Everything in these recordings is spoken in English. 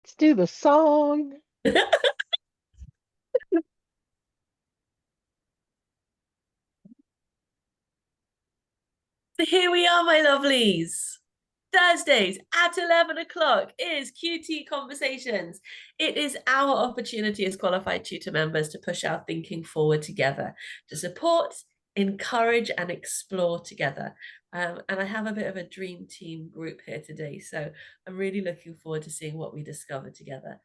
Let's do the song. Here we are, my lovelies. Thursdays at 11 o'clock is QT Conversations. It is our opportunity as qualified tutor members to push our thinking forward together, to support, encourage, and explore together. And I have a bit of a dream team group here today, so I'm really looking forward to seeing what we discover together.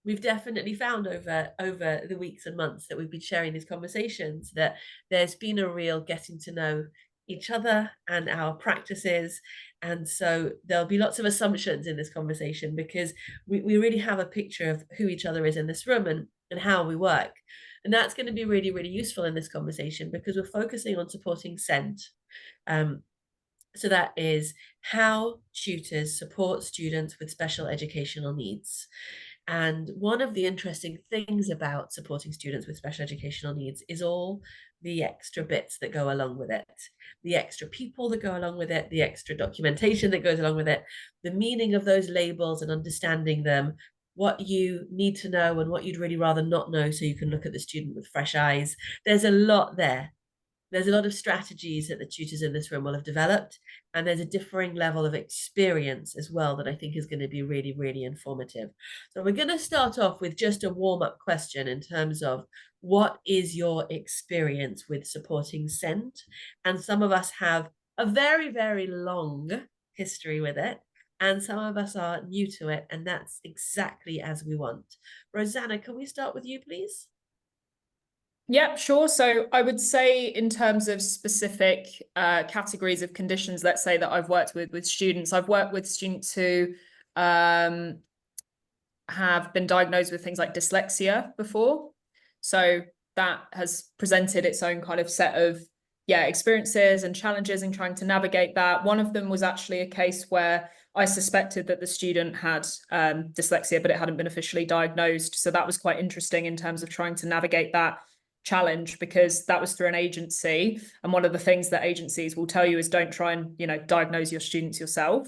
We've definitely found over the weeks and months that we've been sharing these conversations that there's been a real getting to know each other and our practices. And so there'll be lots of assumptions in this conversation because we really have a picture of who each other is in this room and how we work. And that's going to be really, really useful in this conversation because we're focusing on supporting SEND. Um, so that is how tutors support students with special educational needs. And one of the interesting things about supporting students with special educational needs is all the extra bits that go along with it, the extra people that go along with it, the extra documentation that goes along with it, the meaning of those labels and understanding them, what you need to know and what you'd really rather not know so you can look at the student with fresh eyes. There's a lot there. There's a lot of strategies that the tutors in this room will have developed, and there's a differing level of experience as well that I think is going to be really, really informative. So we're going to start off with just a warm-up question in terms of what is your experience with supporting SEND? And some of us have a very, very long history with it, and some of us are new to it, and that's exactly as we want. Rosanna, can we start with you, please? Yeah, sure. So I would say in terms of specific categories of conditions, let's say that I've worked with students, I've worked with students who have been diagnosed with things like dyslexia before. So that has presented its own kind of set of experiences and challenges in trying to navigate that. One of them was actually a case where I suspected that the student had dyslexia, but it hadn't been officially diagnosed. So that was quite interesting in terms of trying to navigate that challenge, because that was through an agency, and one of the things that agencies will tell you is don't try and diagnose your students yourself,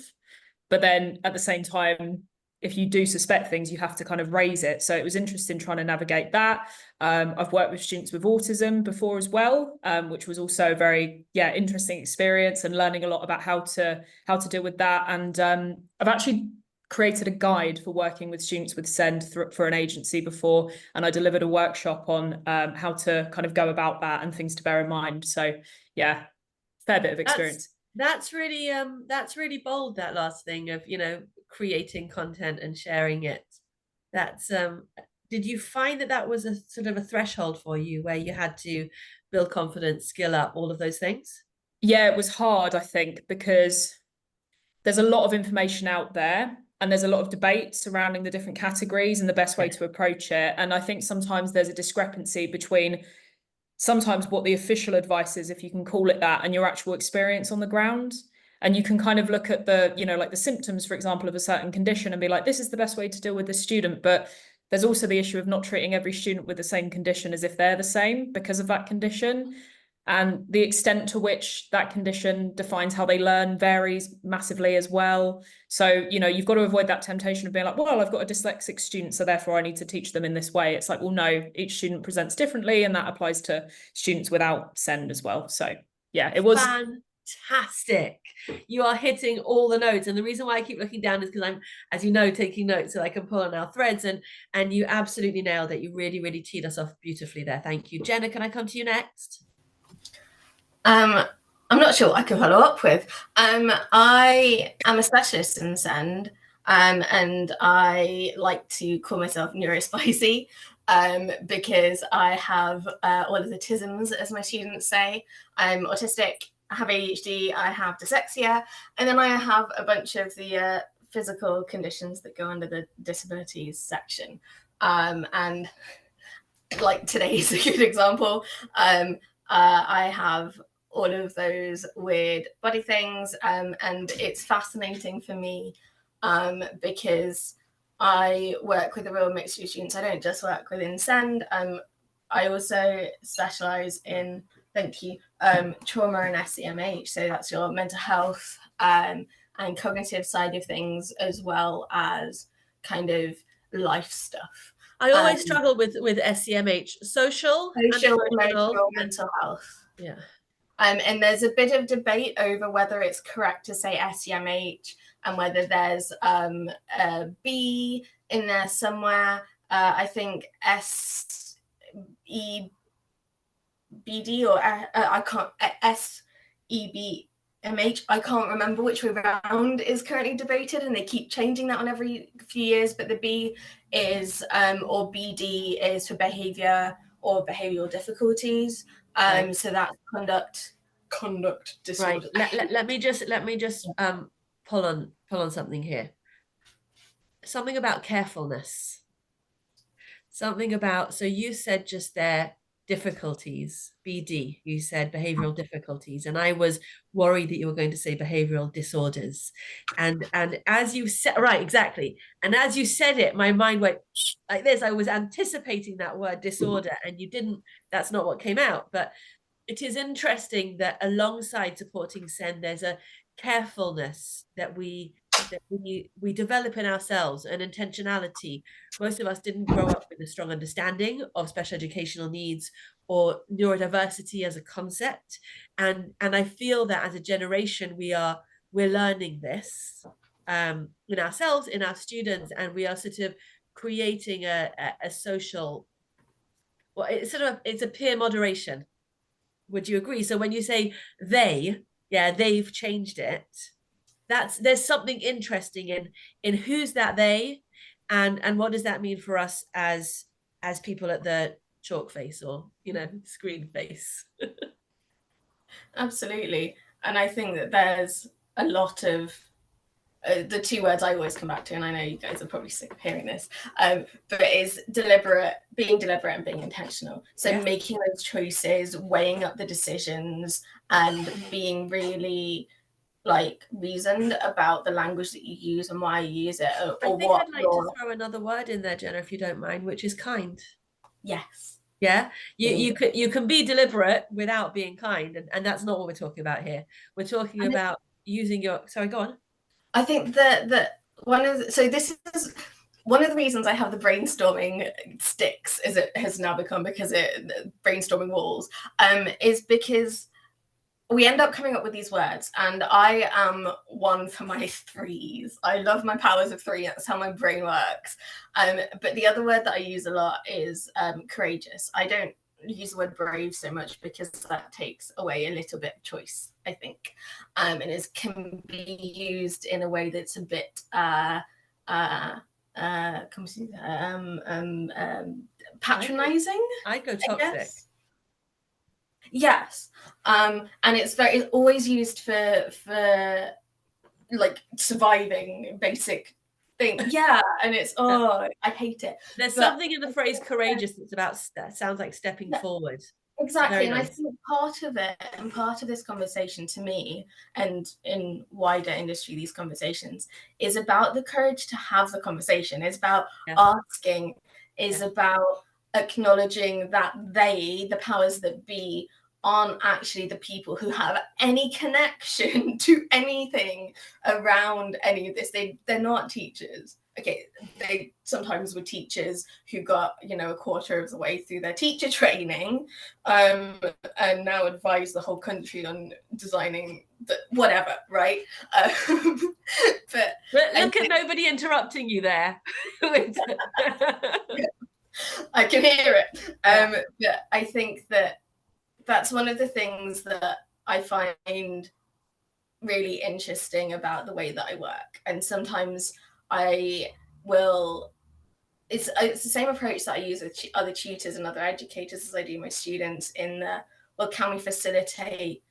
but then at the same time, if you do suspect things, you have to kind of raise it. So it was interesting trying to navigate that. I've worked with students with autism before as well, which was also a very interesting experience, and learning a lot about how to deal with that. And I've actually created a guide for working with students with SEND for an agency before, and I delivered a workshop on how to kind of go about that and things to bear in mind. So yeah, fair bit of experience. That's really bold, that last thing of creating content and sharing it. That's did you find that was a sort of a threshold for you where you had to build confidence, skill up, all of those things? Yeah, it was hard, I think, because there's a lot of information out there, and there's a lot of debate surrounding the different categories and the best way to approach it. And I think sometimes there's a discrepancy between sometimes what the official advice is, if you can call it that, and your actual experience on the ground. And you can kind of look at the, like the symptoms, for example, of a certain condition and be like, this is the best way to deal with the student. But there's also the issue of not treating every student with the same condition as if they're the same because of that condition. And the extent to which that condition defines how they learn varies massively as well. So, you've got to avoid that temptation of being like, well, I've got a dyslexic student, so therefore I need to teach them in this way. It's like, well, no, each student presents differently, and that applies to students without SEND as well. So yeah, it was fantastic. You are hitting all the notes, and the reason why I keep looking down is because I'm, as you know, taking notes so I can pull on our threads, and you absolutely nailed it. You really, really teed us off beautifully there. Thank you. Jenna, can I come to you next? I'm not sure what I can follow up with. I am a specialist in SEND, and I like to call myself neurospicy, because I have all of the tisms, as my students say. I'm autistic, I have ADHD, I have dyslexia, and then I have a bunch of the physical conditions that go under the disabilities section. And like today's a good example. I have all of those weird body things, and it's fascinating for me because I work with a real mixture of students. I don't just work within SEND. I also specialise in, thank you, trauma and SEMH. So that's your mental health and cognitive side of things, as well as kind of life stuff. I always struggle with SEMH, social and Social, emotional, emotional, mental health. yeah. And there's a bit of debate over whether it's correct to say SEMH and whether there's a B in there somewhere. I think SEBD or I can't SEBMH. I can't remember which way around is currently debated, and they keep changing that on every few years. But the B is or BD is for behavior or behavioral difficulties. Right. So that's conduct disorder. Right. Let me just pull on something here. Something about carefulness. Something about, so you said just there difficulties, BD, you said behavioral difficulties, and I was worried that you were going to say behavioral disorders. And as you said, right, exactly. And as you said it, my mind went like this. I was anticipating that word disorder, and you didn't, that's not what came out. But it is interesting that alongside supporting SEN, there's a carefulness that we develop in ourselves, an intentionality. Most of us didn't grow up with a strong understanding of special educational needs or neurodiversity as a concept, and I feel that as a generation we're learning this in ourselves, in our students, and we are sort of creating a social, well, it's a peer moderation. Would you agree? So when you say they've changed it, there's something interesting in who's that they, and what does that mean for us as people at the chalk face, or screen face. Absolutely. And I think that there's a lot of the two words I always come back to, and I know you guys are probably sick of hearing this, but it is being deliberate and being intentional. So Yeah. making those choices, weighing up the decisions, and being really reasoned about the language that you use and why you use it, or I think I'd like to throw another word in there, Jenna, if you don't mind, which is kind. Yes. Yeah, you can be deliberate without being kind, and that's not what we're talking about here. We're talking about using your, sorry, go on. I think that this is one of the reasons I have the brainstorming sticks, as it has now become, because brainstorming walls, is because we end up coming up with these words, and I am one for my threes. I love my powers of three. That's how my brain works. But the other word that I use a lot is courageous. I don't use the word brave so much because that takes away a little bit of choice, I think, and it can be used in a way that's a bit patronizing. I go toxic. Yes. And it's always used for like surviving basic thing. Yeah. And it's I hate it. There's something in the phrase courageous that's about sounds like stepping forward. Exactly. And nice. I think part of it, and part of this conversation to me, and in wider industry, these conversations, is about the courage to have the conversation. It's about asking, is about acknowledging that the powers that be, aren't actually the people who have any connection to anything around any of this. They're not teachers. Okay, they sometimes were teachers who got, a quarter of the way through their teacher training, and now advise the whole country on designing whatever, right? But look at nobody interrupting you there. I can hear it. But I think that's one of the things that I find really interesting about the way that I work. And sometimes it's the same approach that I use with other tutors and other educators as I do my students can we facilitate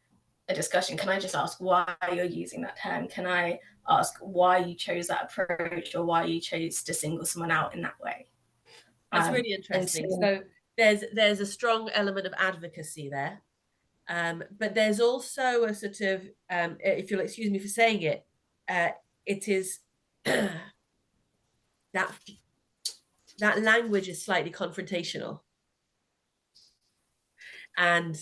a discussion? Can I just ask why you're using that term? Can I ask why you chose that approach, or why you chose to single someone out in that way? That's really interesting. So there's a strong element of advocacy there. But there's also a sort of, if you'll excuse me for saying it, it is that language is slightly confrontational, and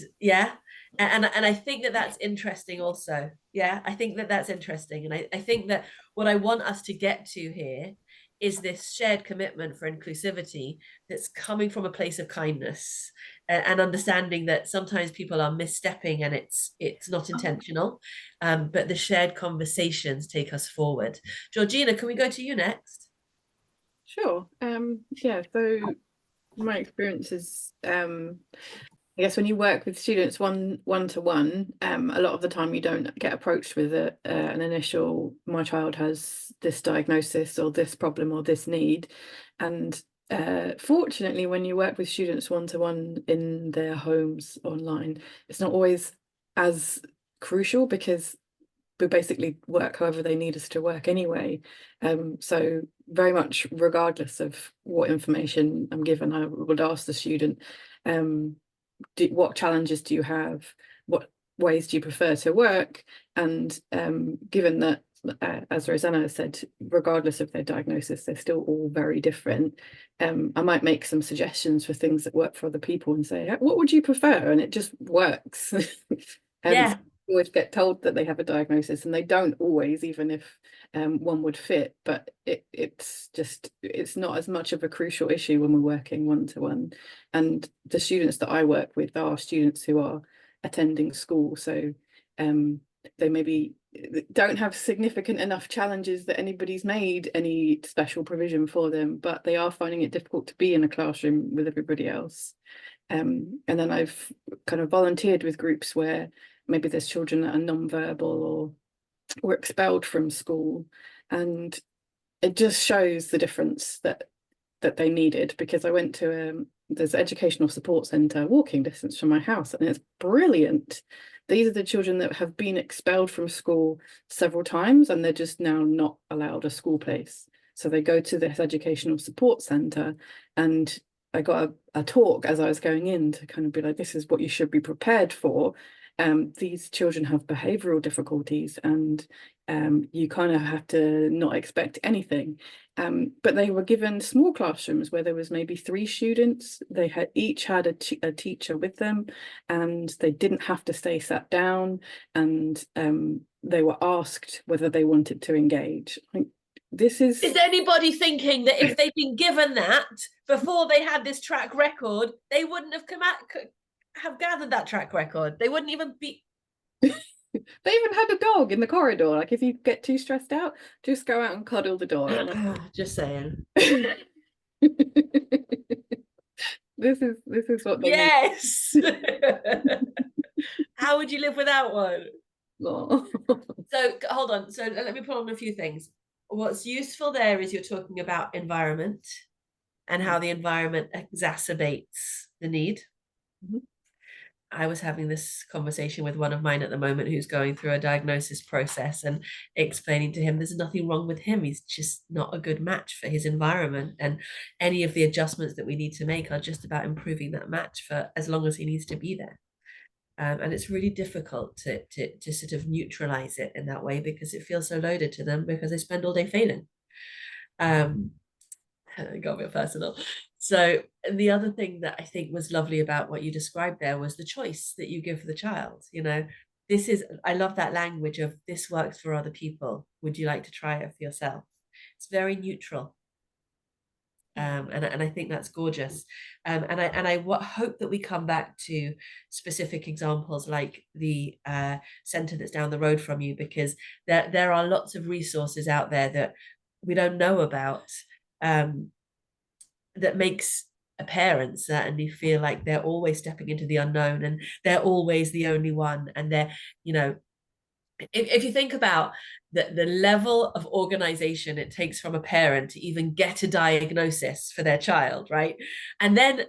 and I think that's interesting also. I think that's interesting, and I think that what I want us to get to here is this shared commitment for inclusivity that's coming from a place of kindness and understanding that sometimes people are misstepping and it's not intentional, but the shared conversations take us forward. Georgina, can we go to you next? Sure. Yeah, so my experience is I guess when you work with students one to one, a lot of the time you don't get approached with an initial, my child has this diagnosis or this problem or this need. And fortunately, when you work with students one to one in their homes online, it's not always as crucial because we basically work however they need us to work anyway. So very much regardless of what information I'm given, I would ask the student, what challenges do you have? What ways do you prefer to work? And given that, as Rosanna said, regardless of their diagnosis, they're still all very different. I might make some suggestions for things that work for other people and say, what would you prefer? And it just works. Yeah. Always get told that they have a diagnosis, and they don't always, even if one would fit, but it's not as much of a crucial issue when we're working one to one. And the students that I work with are students who are attending school, so they maybe don't have significant enough challenges that anybody's made any special provision for them, but they are finding it difficult to be in a classroom with everybody else. And then I've kind of volunteered with groups where maybe there's children that are non-verbal or were expelled from school, and it just shows the difference that they needed, because I went to there's an educational support centre walking distance from my house, and it's brilliant. These are the children that have been expelled from school several times and they're just now not allowed a school place, so they go to this educational support centre. And I got a talk as I was going in to kind of be like, this is what you should be prepared for. These children have behavioural difficulties, and you kind of have to not expect anything. But they were given small classrooms where there was maybe 3 students. They had each had a teacher with them, and they didn't have to stay sat down, and they were asked whether they wanted to engage. Is anybody thinking that if they'd been given that before they had this track record, they wouldn't have have gathered that track record? They wouldn't even be. They even had a dog in the corridor. Like, if you get too stressed out, just go out and cuddle the dog. Just saying. This is what they yes. How would you live without one? Oh. So hold on. So let me put on a few things. What's useful there is you're talking about environment and how the environment exacerbates the need. Mm-hmm. I was having this conversation with one of mine at the moment who's going through a diagnosis process, and explaining to him there's nothing wrong with him. He's just not a good match for his environment. And any of the adjustments that we need to make are just about improving that match for as long as he needs to be there. And it's really difficult to sort of neutralize it in that way, because it feels so loaded to them because they spend all day failing. It got a bit personal. So the other thing that I think was lovely about what you described there was the choice that you give the child. You know, I love that language of, this works for other people, would you like to try it for yourself? It's very neutral. And I think that's gorgeous. And I hope that we come back to specific examples like the centre that's down the road from you, because there are lots of resources out there that we don't know about, that makes a parent certainly feel like they're always stepping into the unknown and they're always the only one. And they're, you know, if you think about the level of organization it takes from a parent to even get a diagnosis for their child, right? And then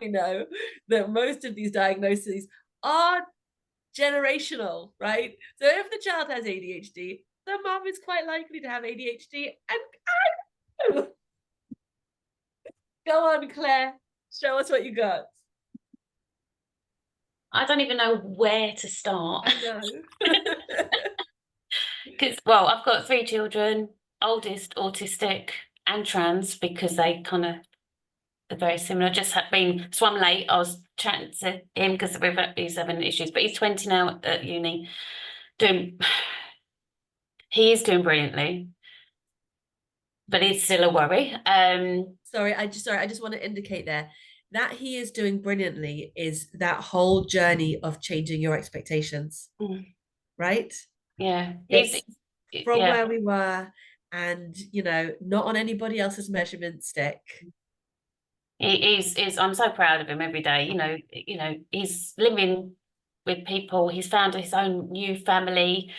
we know that most of these diagnoses are generational, right? So if the child has ADHD, the mom is quite likely to have ADHD. And go on, Claire, show us what you got. I don't even know where to start. I know. Because, well, I've got 3 children, oldest autistic and trans, because they kind of are very similar. Just had been swum late. I was chatting to him because he's having issues, but he's 20 now at uni. He is doing brilliantly. but it's still a worry. Sorry, I just want to indicate there that he is doing brilliantly is that whole journey of changing your expectations, right? Yeah, It's from yeah. where we were, and not on anybody else's measurement stick. I'm so proud of him every day. He's living with people. He's found his own new family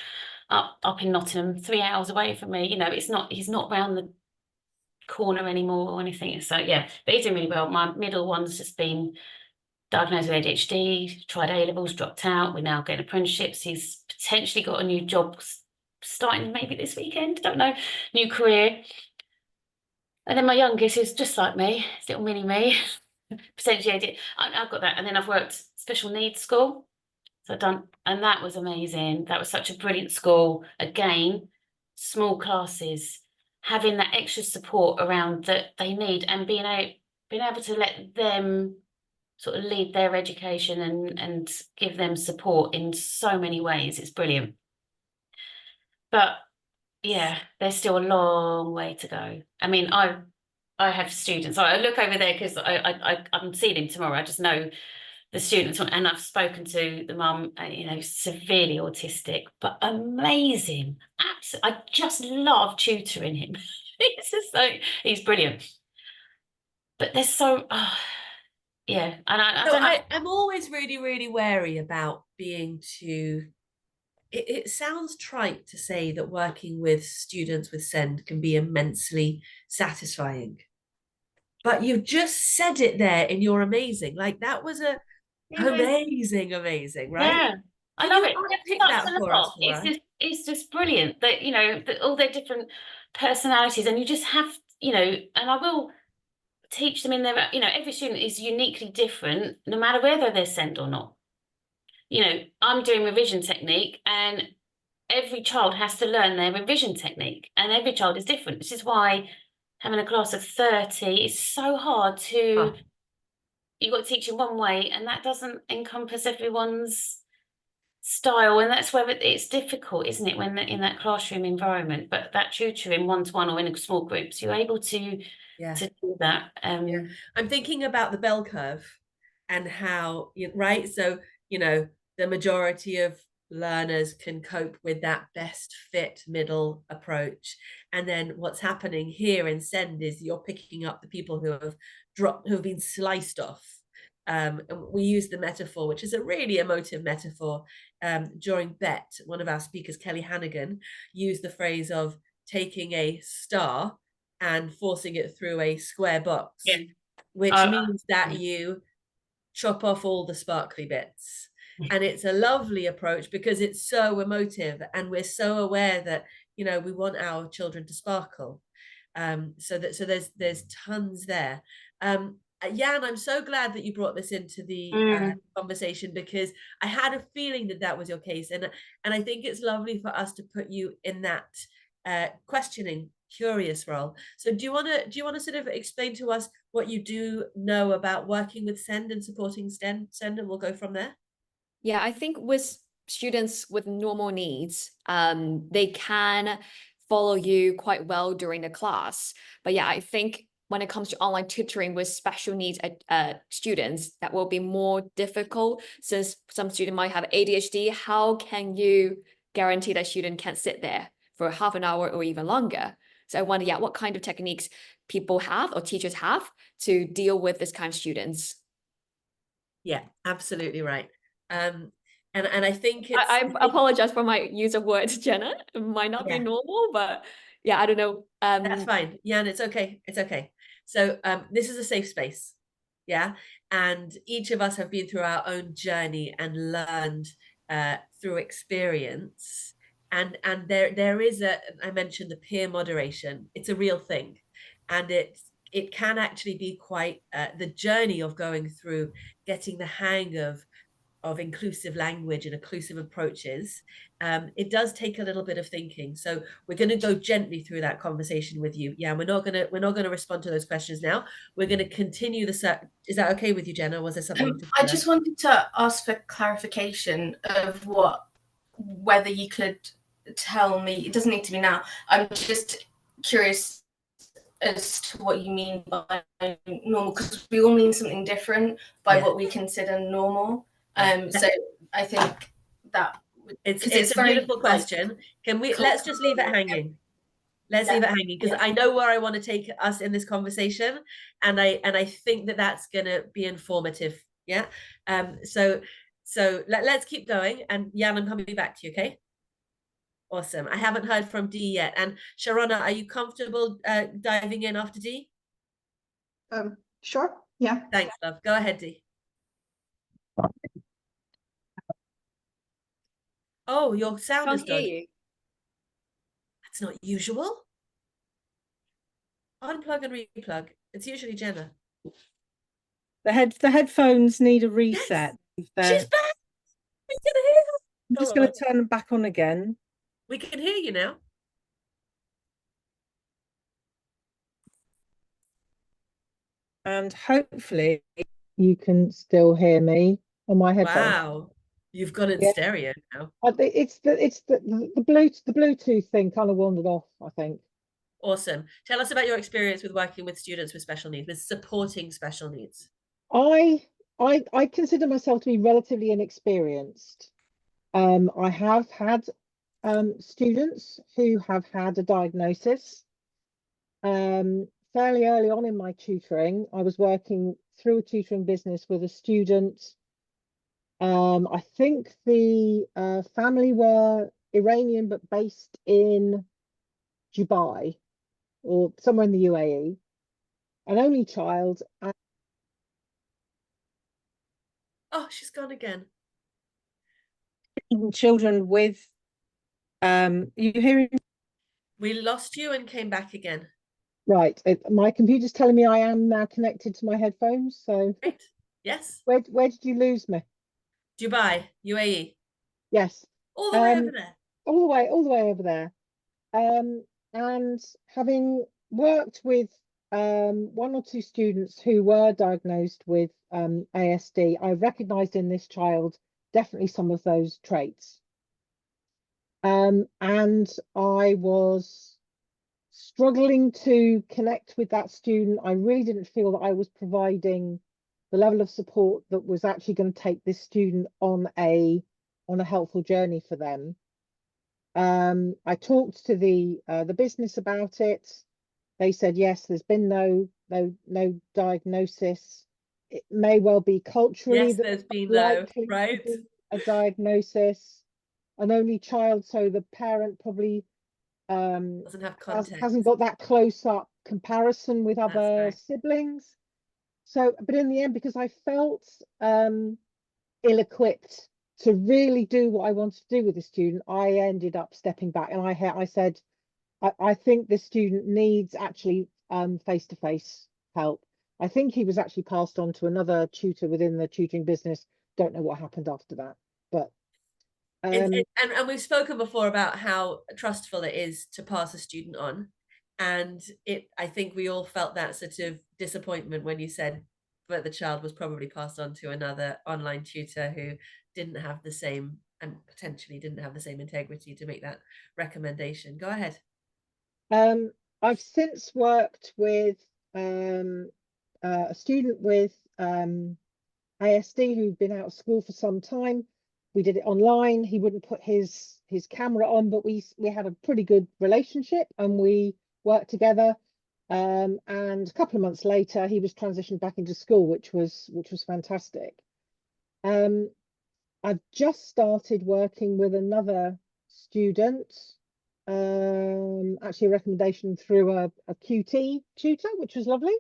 up in Nottingham, 3 hours away from me. He's not round the corner anymore or anything. So yeah, but he's doing really well. My middle one's just been diagnosed with ADHD, tried A-levels, dropped out. We're now getting apprenticeships. He's potentially got a new job starting maybe this weekend. Don't know, new career. And then my youngest is just like me, it's little mini me, potentially I've got that. And then I've worked special needs school. So I've done, and that was amazing. That was such a brilliant school. Again, small classes, having that extra support around that they need, and being able to let them sort of lead their education and give them support in so many ways. It's brilliant. But yeah, there's still a long way to go. I mean, I have students. I look over there because I'm seeing him tomorrow. I just know the students, and I've spoken to the mum. Severely autistic, but amazing. Absolutely, I just love tutoring him. He's brilliant. But there's yeah, and I don't know. I'm always really, really wary about being too. It sounds trite to say that working with students with SEND can be immensely satisfying. But you just said it there in your amazing. Like that was amazing, right? Yeah, I love it. Pick that for us. It's just brilliant that all their different personalities, and you just have and I will teach them in their every student is uniquely different, no matter whether they're SEND or not. I'm doing revision technique, and every child has to learn their revision technique, and every child is different. This is why having a class of 30 is so hard to. You've got to teach in one way, and that doesn't encompass everyone's style, and that's where it's difficult, isn't it, when in that classroom environment? But that tutoring one-to-one or in small groups, you're able to do that. I'm thinking about the bell curve and how right. So the majority of learners can cope with that best fit middle approach, and then what's happening here in SEND is you're picking up the people who have been sliced off. And we use the metaphor, which is a really emotive metaphor. During BET, one of our speakers, Kelly Hannigan, used the phrase of taking a star and forcing it through a square box, which means that you chop off all the sparkly bits. And it's a lovely approach because it's so emotive, and we're so aware that we want our children to sparkle. So there's tons there. Jan, I'm so glad that you brought this into the conversation, because I had a feeling that was your case, and I think it's lovely for us to put you in that questioning, curious role. So do you want to sort of explain to us what you do know about working with SEND and supporting SEND, and we'll go from there? Yeah, I think with students with normal needs, they can follow you quite well during the class. But yeah, I think when it comes to online tutoring with special needs students, that will be more difficult, since some student might have ADHD. How can you guarantee that student can sit there for half an hour or even longer? So I wonder, what kind of techniques people have or teachers have to deal with this kind of students. Yeah, absolutely right. And I think I apologize for my use of words, Jenna. It might not be normal, but yeah, I don't know. That's fine. Jan, it's okay. It's okay. So this is a safe space. Yeah. And each of us have been through our own journey and learned through experience. And there is I mentioned the peer moderation. It's a real thing. And it can actually be quite the journey of going through getting the hang of inclusive language and inclusive approaches. It does take a little bit of thinking. So we're going to go gently through that conversation with you. Yeah, we're not going to respond to those questions now. We're going to continue the Is that okay with you, Jenna? Was there something? I just wanted to ask for clarification of whether you could tell me. It doesn't need to be now. I'm just curious as to what you mean by normal, because we all mean something different by Yeah. what we consider normal. So I think that it's a very, beautiful question. Can we let's just leave it hanging? Let's leave it hanging, because I know where I want to take us in this conversation, and I think that that's going to be informative. Yeah. So let's keep going, and Jan, I'm coming back to you. Okay. Awesome. I haven't heard from Dee yet, and Sharona, are you comfortable diving in after Dee? Sure. Yeah. Thanks, love. Go ahead, Dee. Oh, your sound is Can't hear dodgy. you. That's not usual. Unplug and replug. It's usually Jenna. The headphones need a reset. She's back. We can hear her. I'm just going to turn them back on again. We can hear you now. And hopefully you can still hear me on my headphones. Wow, you've got it in stereo now. It's the Bluetooth thing kind of wandered off, I think. Awesome. Tell us about your experience with working with students with special needs, with supporting special needs. I consider myself to be relatively inexperienced. I have had students who have had a diagnosis. Fairly early on in my tutoring, I was working through a tutoring business with a student. I think the family were Iranian but based in Dubai or somewhere in the UAE, an only child. Oh, she's gone again. Children with you hearing? We lost you and came back again. Right, my computer's telling me I am now connected to my headphones. So Right. Yes. where did you lose me? Dubai, UAE. Yes. All the way over there. All the way over there. And having worked with one or two students who were diagnosed with ASD, I recognized in this child definitely some of those traits. And I was struggling to connect with that student. I really didn't feel that I was providing the level of support that was actually going to take this student on a helpful journey for them. I talked to the business about it. They said yes, there's been no diagnosis. It may well be culturally Yes, that there's been likely right? to be a diagnosis. An only child, so the parent probably Doesn't have context. hasn't got that close-up comparison with other siblings. So, but in the end, because I felt ill-equipped to really do what I wanted to do with the student, I ended up stepping back, and I said, I think this student needs actually face-to-face help. I think he was actually passed on to another tutor within the tutoring business. Don't know what happened after that, but and we've spoken before about how trustful it is to pass a student on, and I think we all felt that sort of disappointment when you said, but the child was probably passed on to another online tutor who didn't have the same, and potentially didn't have the same integrity to make that recommendation. Go ahead. I've since worked with a student with ASD who'd been out of school for some time. We did it online. He wouldn't put his camera on, but we had a pretty good relationship and we worked together. And a couple of months later, he was transitioned back into school, which was fantastic. I've just started working with another student, actually a recommendation through a QT tutor, which was lovely.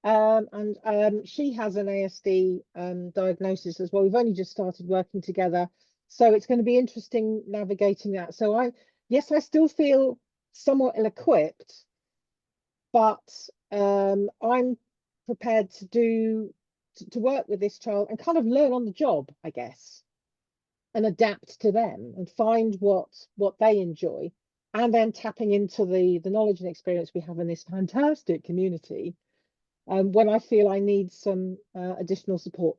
And she has an ASD diagnosis as well. We've only just started working together, so it's going to be interesting navigating that. So I still feel somewhat ill-equipped, but I'm prepared to work with this child and kind of learn on the job, I guess, and adapt to them and find what they enjoy, and then tapping into the knowledge and experience we have in this fantastic community when I feel I need some additional support.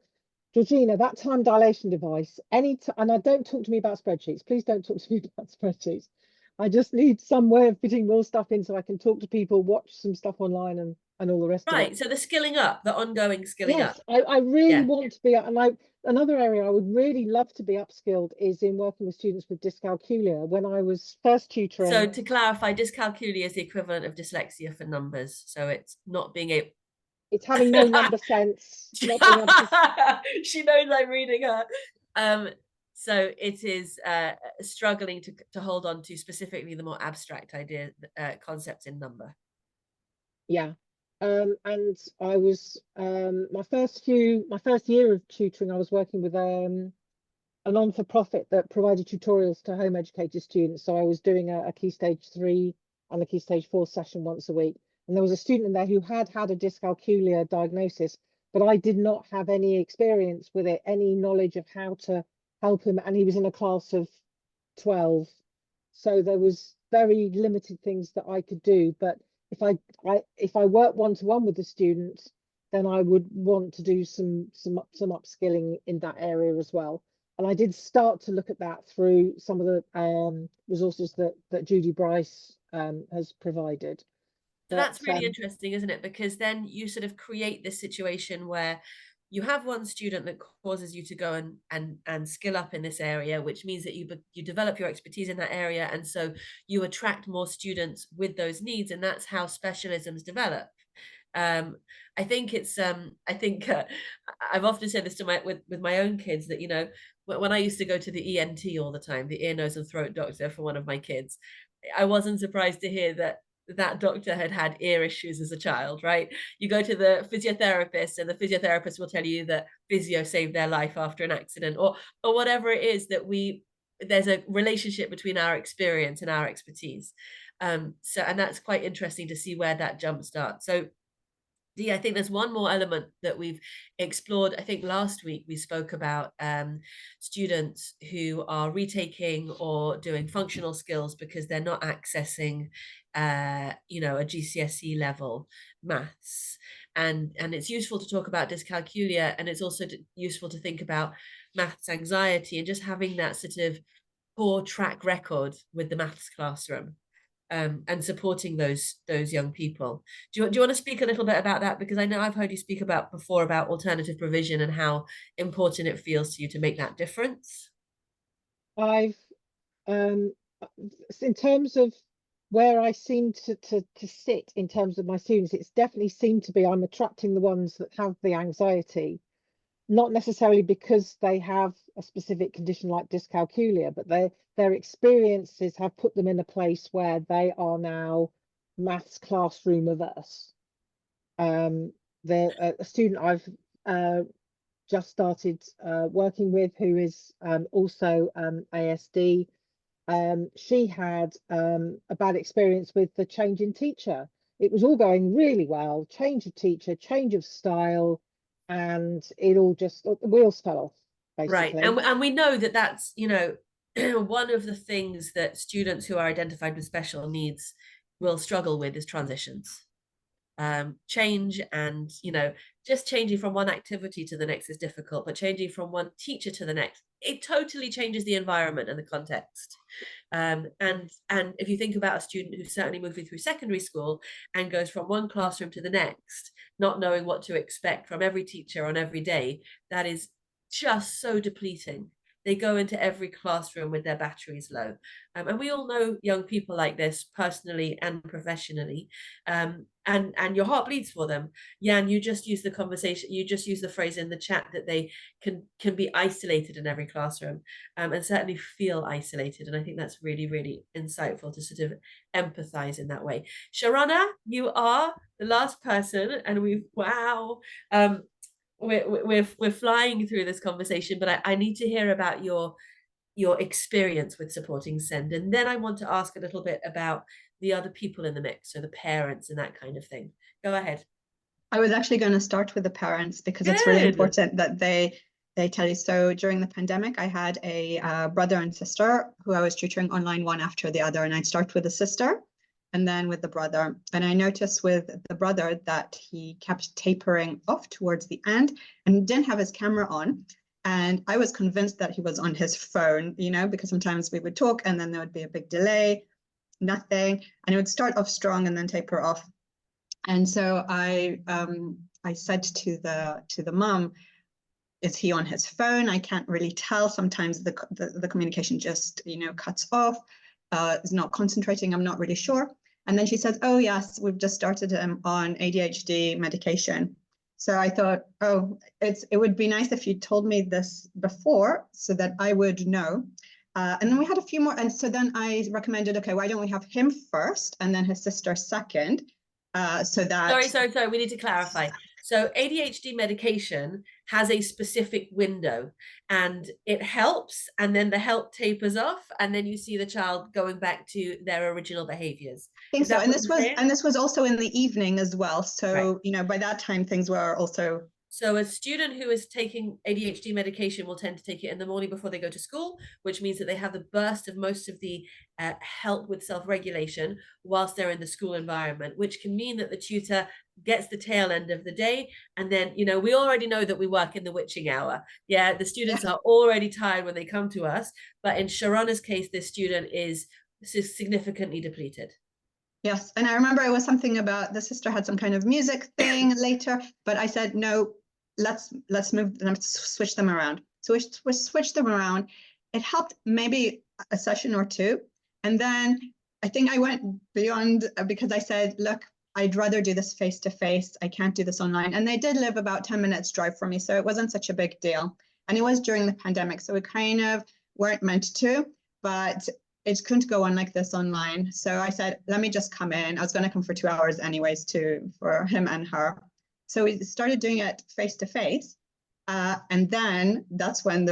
Georgina, that time dilation device, and don't talk to me about spreadsheets. Please don't talk to me about spreadsheets. I just need some way of fitting more stuff in so I can talk to people, watch some stuff online, and all the rest of Right. it. So the skilling up, the ongoing skilling up. Yes, I really Yeah. want to be, and another area I would really love to be upskilled is in working with students with dyscalculia. When I was first tutoring, So to clarify, dyscalculia is the equivalent of dyslexia for numbers. So it's not being able. it's having no number sense, not being able to. She knows I'm reading her. So it is struggling to hold on to specifically the more abstract idea concepts in number. Yeah. And I was my first year of tutoring, I was working with a non-for-profit that provided tutorials to home educated students. So I was doing a Key Stage 3 and a Key Stage 4 session once a week. And there was a student in there who had a dyscalculia diagnosis, but I did not have any experience with it, any knowledge of how to help him. And he was in a class of 12. So there was very limited things that I could do. But if I work one-to-one with the student, then I would want to do some upskilling in that area as well. And I did start to look at that through some of the resources that Judy Bryce has provided. So that's really interesting, isn't it? Because then you sort of create this situation where you have one student that causes you to go and skill up in this area, which means that you develop your expertise in that area, and so you attract more students with those needs, and that's how specialisms develop. I think it's I've often said this to with my own kids that, you know, when I used to go to the ENT all the time, the ear, nose and throat doctor for one of my kids, I wasn't surprised to hear that doctor had ear issues as a child, right? You go to the physiotherapist and the physiotherapist will tell you that physio saved their life after an accident, or whatever it is that there's a relationship between our experience and our expertise. And that's quite interesting to see where that jump starts. So I think there's one more element that we've explored. I think last week we spoke about students who are retaking or doing functional skills because they're not accessing, a GCSE level maths. And it's useful to talk about dyscalculia, and it's also useful to think about maths anxiety and just having that sort of poor track record with the maths classroom. And supporting those young people. Do you want to speak a little bit about that? Because I know I've heard you speak before about alternative provision and how important it feels to you to make that difference. I've in terms of where I seem to sit in terms of my students, it's definitely seemed to be I'm attracting the ones that have the anxiety, not necessarily because they have a specific condition like dyscalculia, but their experiences have put them in a place where they are now maths classroom averse. A student I've just started working with, who is also ASD, she had a bad experience with the change in teacher. It was all going really well, change of teacher, change of style, and it all just, the wheels fell off, basically. Right, and we know that that's, you know, one of the things that students who are identified with special needs will struggle with is transitions. Change, and, you know, just changing from one activity to the next is difficult, but changing from one teacher to the next, it totally changes the environment and the context. And if you think about a student who's certainly moving through secondary school and goes from one classroom to the next, not knowing what to expect from every teacher on every day, that is just so depleting. They go into every classroom with their batteries low. And we all know young people like this personally and professionally. And your heart bleeds for them. Jan, you just used the phrase in the chat that they can be isolated in every classroom, and certainly feel isolated. And I think that's really, really insightful to sort of empathize in that way. Sharona, you are the last person, and we're flying through this conversation, but I need to hear about your experience with supporting SEND, and then I want to ask a little bit about the other people in the mix, so the parents and that kind of thing. Go ahead. I was actually going to start with the parents because it's really important that they tell you. So during the pandemic, I had a brother and sister who I was tutoring online, one after the other, and I'd start with the sister and then with the brother. And I noticed with the brother that he kept tapering off towards the end and didn't have his camera on. And I was convinced that he was on his phone, you know, because sometimes we would talk and then there would be a big delay. nothing, and it would start off strong and then taper off. And so I said to the mum, is he on his phone? I can't really tell. Sometimes the communication just, cuts off, is not concentrating. I'm not really sure. And then she says, oh yes, we've just started him on ADHD medication. So I thought, oh, it would be nice if you told me this before so that I would know. And then we had a few more. And so then I recommended, okay, why don't we have him first and then his sister second? So that... Sorry, we need to clarify. So ADHD medication has a specific window and it helps, and then the help tapers off, and then you see the child going back to their original behaviors. I think so. And this was also in the evening as well. So, right. By that time things were also... So a student who is taking ADHD medication will tend to take it in the morning before they go to school, which means that they have the burst of most of the help with self-regulation whilst they're in the school environment, which can mean that the tutor gets the tail end of the day. And then, we already know that we work in the witching hour. Yeah, the students are already tired when they come to us. But in Sharona's case, this student is significantly depleted. Yes, and I remember it was something about the sister had some kind of music thing later, but I said, no, let's switch them around. So we switched them around. It helped maybe a session or two. And then I think I went beyond, because I said, look, I'd rather do this face-to-face. I can't do this online. And they did live about 10 minutes drive from me, so it wasn't such a big deal. And it was during the pandemic, so we kind of weren't meant to, but it couldn't go on like this online. So I said, let me just come in. I was going to come for 2 hours anyways for him and her. So we started doing it face to face. And then that's when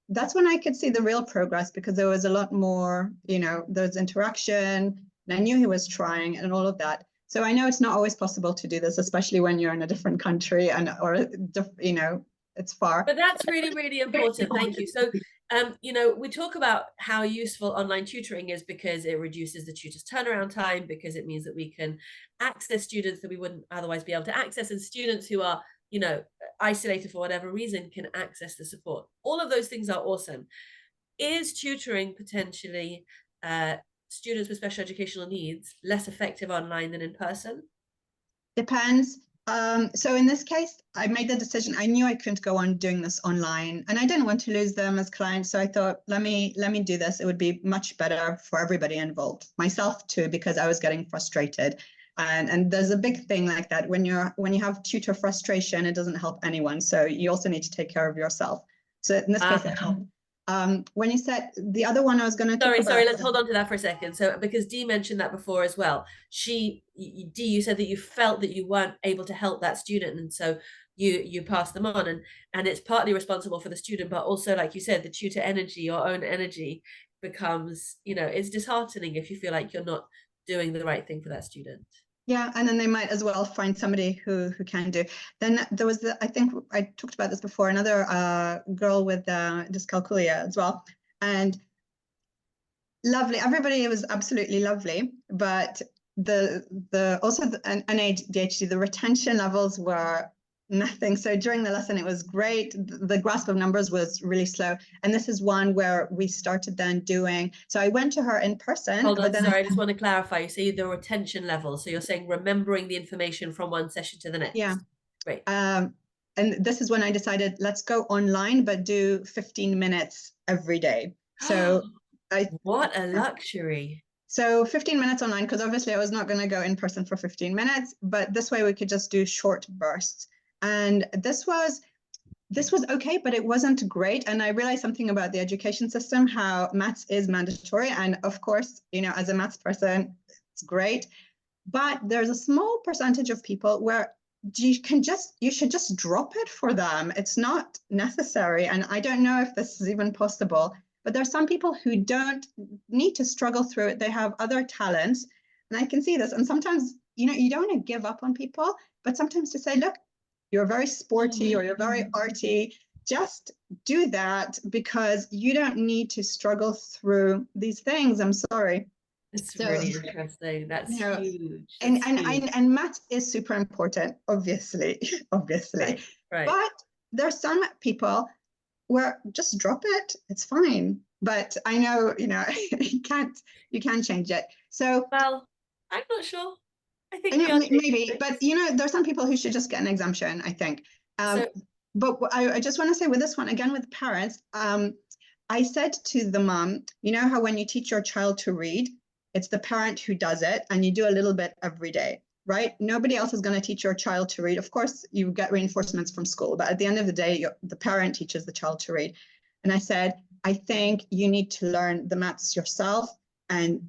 that's when I could see the real progress, because there was a lot more, there's interaction, and I knew he was trying and all of that. So I know it's not always possible to do this, especially when you're in a different country or it's far. But that's really, really important. Thank you. So, we talk about how useful online tutoring is because it reduces the tutor's turnaround time, because it means that we can access students that we wouldn't otherwise be able to access, and students who are, isolated for whatever reason can access the support. All of those things are awesome. Is tutoring potentially students with special educational needs less effective online than in person? Depends. So in this case, I made the decision. I knew I couldn't go on doing this online, and I didn't want to lose them as clients. So I thought, let me do this. It would be much better for everybody involved, myself too, because I was getting frustrated. And there's a big thing like that when you have tutor frustration, it doesn't help anyone. So you also need to take care of yourself. So in this case, it helped. When you said the other one, I was going to talk about... Sorry, let's hold on to that for a second. So because Dee mentioned that before as well. Dee, you said that you felt that you weren't able to help that student, and so you passed them on, and it's partly responsible for the student, but also, like you said, the tutor energy, your own energy becomes, it's disheartening if you feel like you're not doing the right thing for that student. Yeah, and then they might as well find somebody who can do. Then there was I think I talked about this before, another girl with dyscalculia as well, and lovely. Everybody was absolutely lovely, but the ADHD, the retention levels were nothing. So during the lesson, it was great. The grasp of numbers was really slow. And this is one where we started then doing, so I went to her in person. Hold on, sorry, I just want to clarify. You say the retention level. So you're saying remembering the information from one session to the next. Yeah. Great. And this is when I decided, let's go online, but do 15 minutes every day. So what a luxury. So 15 minutes online, because obviously I was not going to go in person for 15 minutes, but this way we could just do short bursts. And this was okay, but it wasn't great. And I realized something about the education system, how maths is mandatory. And of course, as a maths person, it's great. But there's a small percentage of people where you should just drop it for them. It's not necessary. And I don't know if this is even possible, but there's some people who don't need to struggle through it. They have other talents. And I can see this. And sometimes, you don't want to give up on people, but sometimes to say, look, you're very sporty or you're very arty, just do that, because you don't need to struggle through these things. I'm sorry. It's really interesting. That's huge. And math is super important, obviously. Right. But there's some people where just drop it. It's fine. But I know, you can't change it. So Well, I'm not sure. I think I we know, are maybe, but you know, there's some people who should just get an exemption, I think. So- But I just want to say with this one, again, with parents, I said to the mom, you know how when you teach your child to read, it's the parent who does it, and you do a little bit every day, right? Nobody else is going to teach your child to read. Of course, you get reinforcements from school, but at the end of the day, the parent teaches the child to read. And I said, I think you need to learn the maths yourself and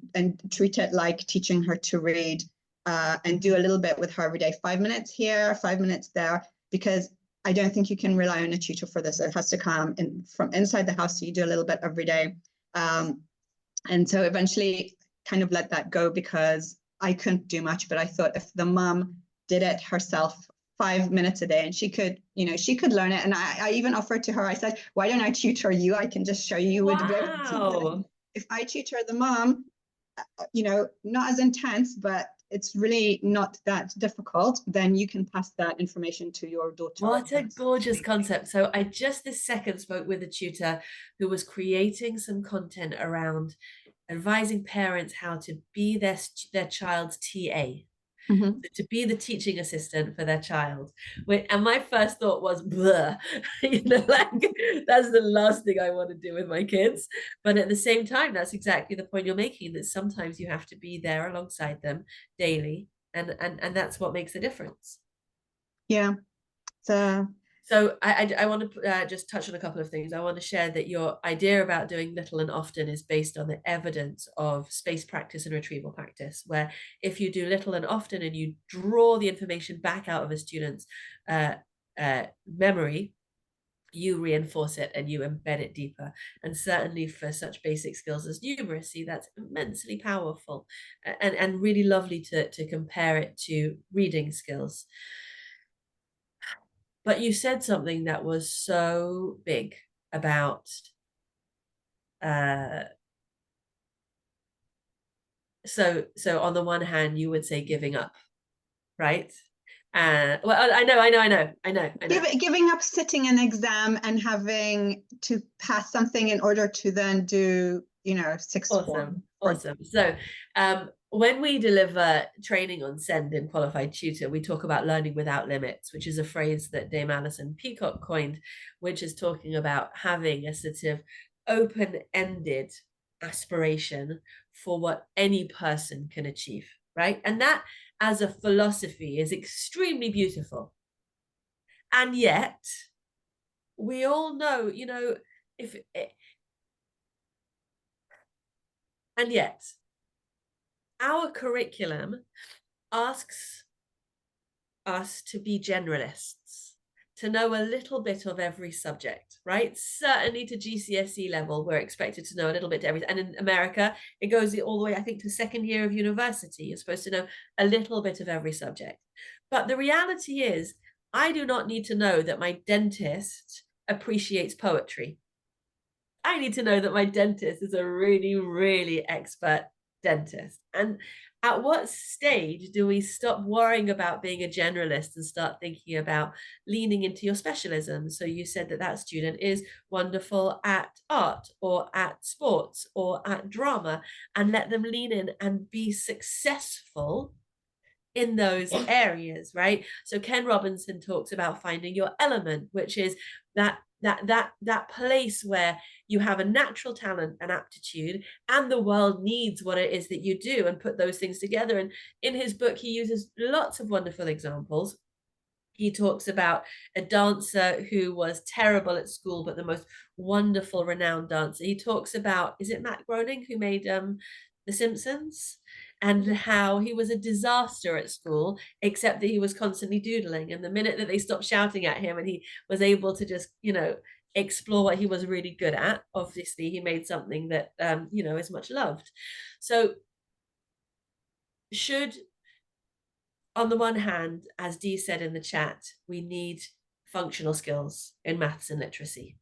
treat it like teaching her to read, and do a little bit with her every day, 5 minutes here, 5 minutes there, because I don't think you can rely on a tutor for this. It has to come in from inside the house. So you do a little bit every day. And so eventually kind of let that go because I couldn't do much, but I thought if the mom did it herself 5 minutes a day and she could, you know, she could learn it. And I even offered to her, I said, why don't I tutor you? I can just show you with Wow. if I tutor the mom, you know, not as intense, but it's really not that difficult, then you can pass that information to your daughter. What a gorgeous concept. So I just this second spoke with a tutor who was creating some content around advising parents how to be their child's TA. Mm-hmm. To be the teaching assistant for their child. And my first thought was, blah, you know, like that's the last thing I want to do with my kids. But at the same time, that's exactly the point you're making, that sometimes you have to be there alongside them daily. And that's what makes a difference. Yeah. So I want to just touch on a couple of things. I want to share that your idea about doing little and often is based on the evidence of space practice and retrieval practice, where if you do little and often and you draw the information back out of a student's memory, you reinforce it and you embed it deeper. And certainly for such basic skills as numeracy, that's immensely powerful and really lovely to compare it to reading skills. But you said something that was so big about so on the one hand you would say giving up, right? Well, I know. Giving up sitting an exam and having to pass something in order to then do, you know, sixth form. Awesome. So when we deliver training on SEND in Qualified Tutor, we talk about learning without limits, which is a phrase that Dame Alison Peacock coined, which is talking about having a sort of open-ended aspiration for what any person can achieve, right? And that as a philosophy is extremely beautiful. And yet we all know, you know, and yet our curriculum asks us to be generalists, to know a little bit of every subject, right? Certainly to GCSE level, we're expected to know a little bit to everything. And in America, it goes all the way, I think, to second year of university. You're supposed to know a little bit of every subject. But the reality is, I do not need to know that my dentist appreciates poetry. I need to know that my dentist is a really, really expert dentist. And at what stage do we stop worrying about being a generalist and start thinking about leaning into your specialism? So you said that that student is wonderful at art or at sports or at drama, and let them lean in and be successful in those areas, right? So Ken Robinson talks about finding your element, which is that place where you have a natural talent and aptitude and the world needs what it is that you do, and put those things together. And in his book, he uses lots of wonderful examples. He talks about a dancer who was terrible at school, but the most wonderful, renowned dancer. He talks about, is it Matt Groening who made The Simpsons? And how he was a disaster at school, except that he was constantly doodling. And the minute that they stopped shouting at him and he was able to just, you know, explore what he was really good at, obviously he made something that, you know, is much loved. So on the one hand, as Dee said in the chat, we need functional skills in maths and literacy.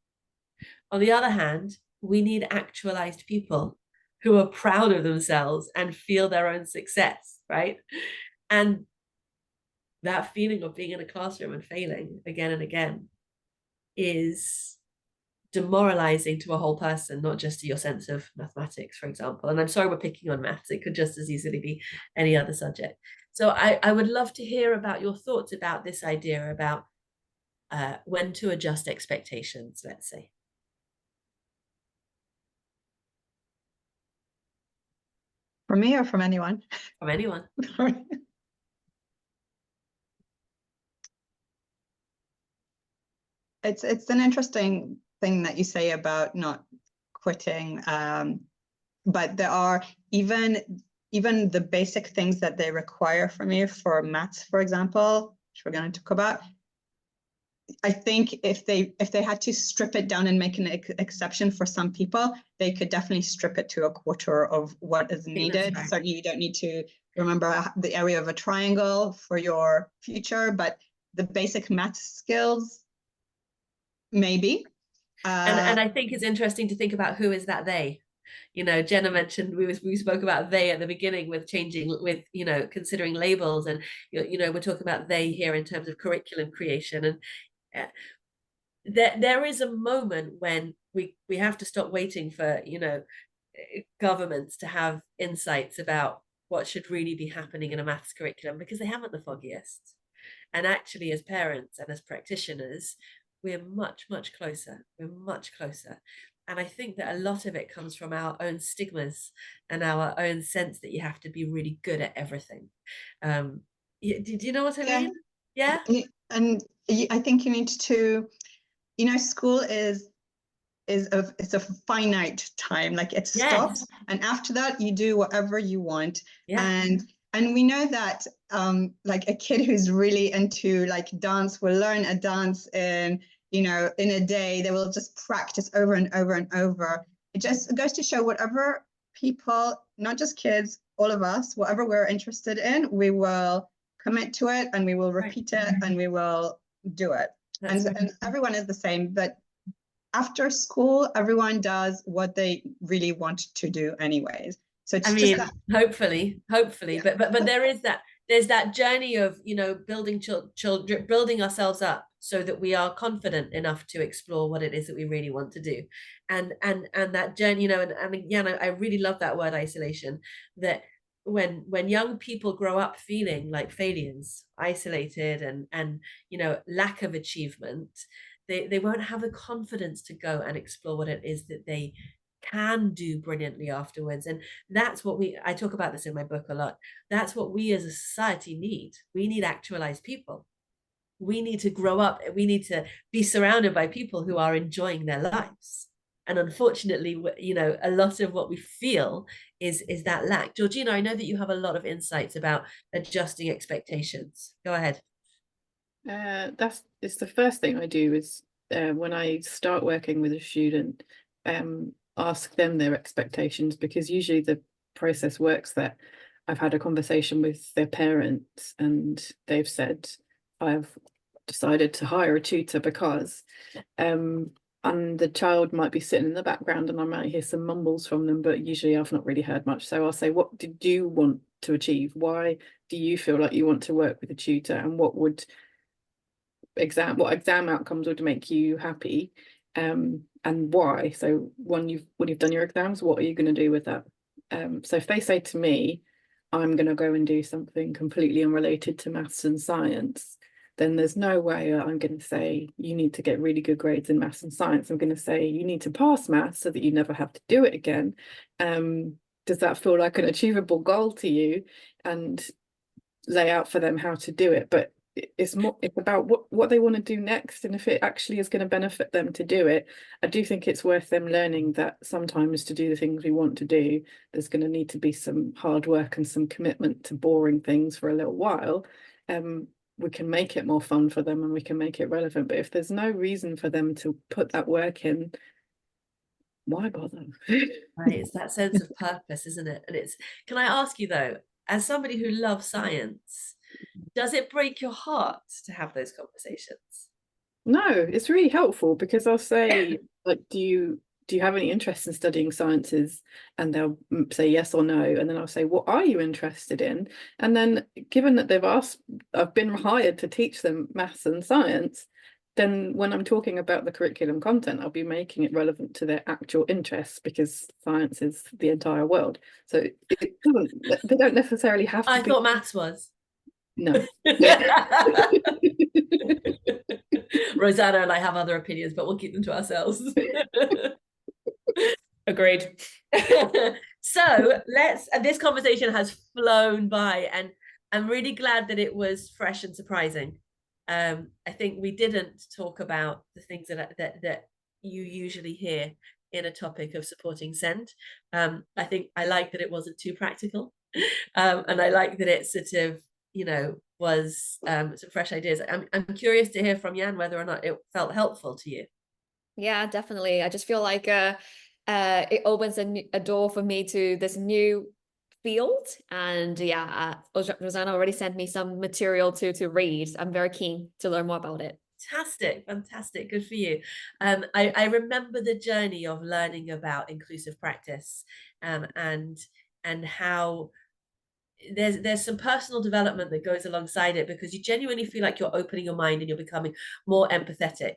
On the other hand, we need actualized people who are proud of themselves and feel their own success, right? And that feeling of being in a classroom and failing again and again is demoralizing to a whole person, not just to your sense of mathematics, for example. And I'm sorry we're picking on maths, it could just as easily be any other subject. So I would love to hear about your thoughts about this idea about when to adjust expectations, let's say. From me or from anyone? From anyone. It's an interesting thing that you say about not quitting, but there are even the basic things that they require from you for maths, for example, which we're going to talk about. I think if they had to strip it down and make an exception for some people, they could definitely strip it to a quarter of what is needed. Right. Certainly, you don't need to remember the area of a triangle for your future, but the basic math skills, maybe. And I think it's interesting to think about who is that they. You know, Jenna mentioned we spoke about they at the beginning with changing, with, you know, considering labels, and you know, we're talking about they here in terms of curriculum creation. And there is a moment when we have to stop waiting for, you know, governments to have insights about what should really be happening in a maths curriculum, because they haven't the foggiest. And actually, as parents and as practitioners, we're much closer. We're much closer. And I think that a lot of it comes from our own stigmas and our own sense that you have to be really good at everything. Did you know what I mean? Yeah. And I think you need to, you know, school it's a finite time, like it stops, and after that you do whatever you want. And we know that like a kid who's really into like dance will learn a dance in, you know, in a day. They will just practice over and over and over. It just goes to show whatever people, not just kids, all of us, whatever we're interested in, we will commit to it and we will repeat it and we will do it. And everyone is the same, but after school, everyone does what they really want to do anyways. So it's just that. hopefully, yeah. but there's that journey of, you know, building children, building ourselves up so that we are confident enough to explore what it is that we really want to do. And that journey, you know, and again, I really love that word isolation, that when young people grow up feeling like failures, isolated, and you know, lack of achievement, they won't have the confidence to go and explore what it is that they can do brilliantly afterwards. And that's what I talk about this in my book a lot. That's what we as a society need. We need actualized people. We need to grow up. We need to be surrounded by people who are enjoying their lives. And unfortunately, you know, a lot of what we feel is that lack. Georgina, I know that you have a lot of insights about adjusting expectations. Go ahead. It's the first thing I do is when I start working with a student, ask them their expectations, because usually the process works that I've had a conversation with their parents and they've said, I've decided to hire a tutor because, and the child might be sitting in the background and I might hear some mumbles from them, but usually I've not really heard much. So I'll say, what did you want to achieve? Why do you feel like you want to work with a tutor? And what exam outcomes would make you happy, and why? So when you've done your exams, what are you going to do with that? So if they say to me, I'm going to go and do something completely unrelated to maths and science, then there's no way I'm going to say you need to get really good grades in maths and science. I'm going to say you need to pass maths so that you never have to do it again. Does that feel like an achievable goal to you? And lay out for them how to do it. But it's about what they want to do next, and if it actually is going to benefit them to do it. I do think it's worth them learning that sometimes to do the things we want to do, there's going to need to be some hard work and some commitment to boring things for a little while. We can make it more fun for them and we can make it relevant, but if there's no reason for them to put that work in, why bother? Right, it's that sense of purpose, isn't it? And can I ask you though, as somebody who loves science, does it break your heart to have those conversations? No, it's really helpful, because I'll say, like, do you have any interest in studying sciences? And they'll say yes or no. And then I'll say, what are you interested in? And then given that they've asked, I've been hired to teach them maths and science, then when I'm talking about the curriculum content, I'll be making it relevant to their actual interests, because science is the entire world. So it doesn't, they don't necessarily have to I be. thought maths was. No. Rosanna and I have other opinions, but we'll keep them to ourselves. Agreed. So this conversation has flown by, and I'm really glad that it was fresh and surprising. I think we didn't talk about the things that you usually hear in a topic of supporting SEND. I think I like that it wasn't too practical, and I like that it sort of, you know, was some fresh ideas. I'm curious to hear from Jan whether or not it felt helpful to you. Yeah, definitely. I just feel like it opens a door for me to this new field. And yeah, Rosanna already sent me some material to read. I'm very keen to learn more about it. Fantastic, good for you. I remember the journey of learning about inclusive practice, and how there's some personal development that goes alongside it, because you genuinely feel like you're opening your mind and you're becoming more empathetic.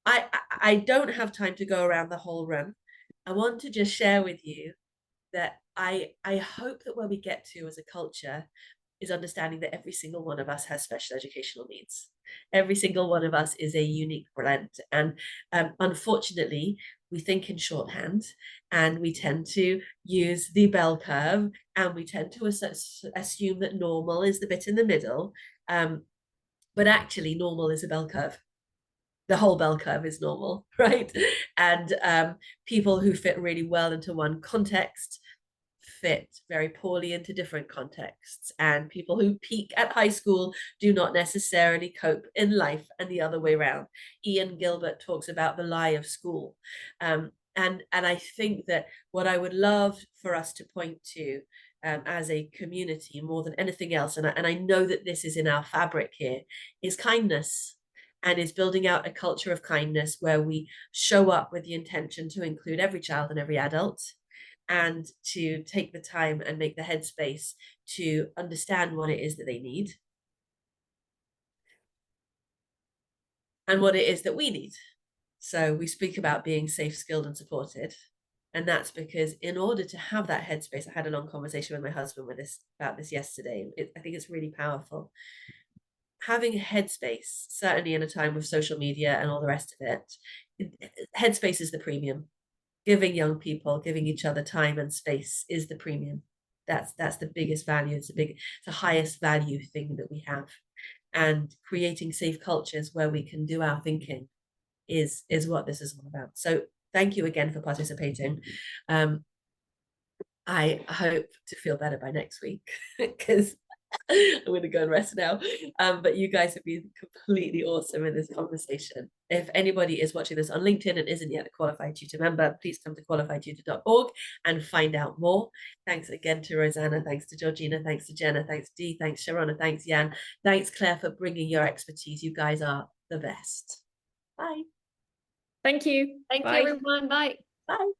I don't have time to go around the whole room. I want to just share with you that I hope that where we get to as a culture is understanding that every single one of us has special educational needs. Every single one of us is a unique blend. And unfortunately, we think in shorthand, and we tend to use the bell curve, and we tend to assume that normal is the bit in the middle. But actually, normal is a bell curve. The whole bell curve is normal, right? And people who fit really well into one context fit very poorly into different contexts, and people who peak at high school do not necessarily cope in life, and the other way around. Ian Gilbert talks about the lie of school, and I think that what I would love for us to point to as a community more than anything else, and I know that this is in our fabric here, is kindness. And is building out a culture of kindness where we show up with the intention to include every child and every adult, and to take the time and make the headspace to understand what it is that they need and what it is that we need. So we speak about being safe, skilled, and supported. And that's because in order to have that headspace, I had a long conversation with my husband about this yesterday. I think it's really powerful. Having a headspace, certainly in a time with social media and all the rest of it, headspace is the premium. Giving young people, giving each other time and space is the premium. That's the biggest value. It's the highest value thing that we have. And creating safe cultures where we can do our thinking is what this is all about. So thank you again for participating. I hope to feel better by next week, because I'm going to go and rest now. But you guys have been completely awesome in this conversation. If anybody is watching this on LinkedIn and isn't yet a qualified tutor member, please come to qualifiedtutor.org and find out more. Thanks again to Rosanna. Thanks to Georgina. Thanks to Jenna. Thanks Dee. Thanks Sharona. Thanks Jan. Thanks Claire for bringing your expertise. You guys are the best. Bye. Thank you. Thank Bye. you, everyone. Bye. Bye.